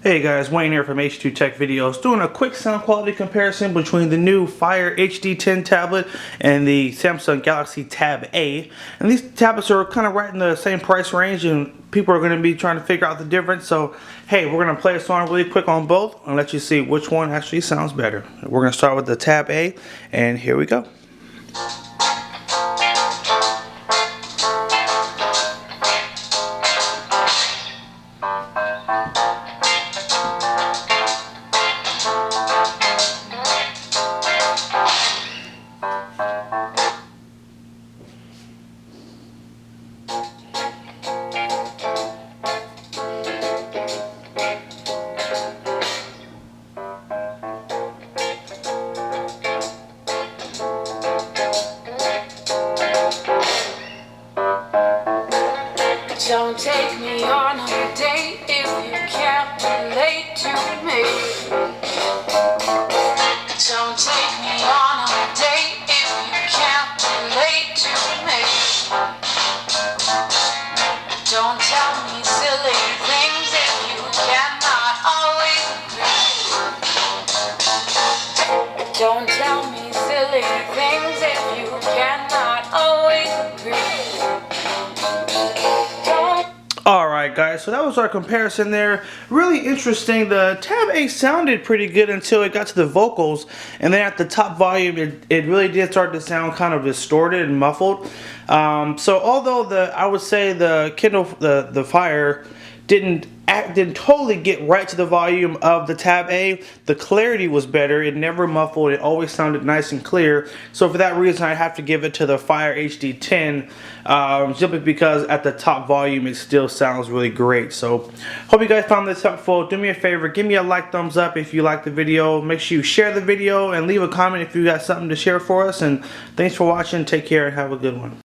Hey guys, Wayne here from H2TechVideos, doing a quick sound quality comparison between the new Fire HD10 tablet and the Samsung Galaxy Tab A. And these tablets are kind of right in the same price range, and people are going to be trying to figure out the difference. So, hey, we're going to play a song really quick on both and let you see which one actually sounds better. We're going to start with the Tab A, and here we go. Don't take me on a date if you can't relate to me. Don't take me on a date if you can't relate to me. Don't tell me silly things if you cannot always agree. Don't tell me silly things if you cannot always agree. Alright guys, so that was our comparison there. Really interesting. The Tab A sounded pretty good until it got to the vocals, and then at the top volume it really did start to sound kind of distorted and muffled. So although I would say the Kindle, the Fire didn't totally get right to the volume of the Tab A, the clarity was better. It never muffled. It always sounded nice and clear. So for that reason, I have to give it to the Fire HD10, simply because at the top volume, it still sounds really great. So hope you guys found this helpful. Do me a favor, give me a like, thumbs up if you like the video. Make sure you share the video and leave a comment if you got something to share for us. And thanks for watching. Take care and have a good one.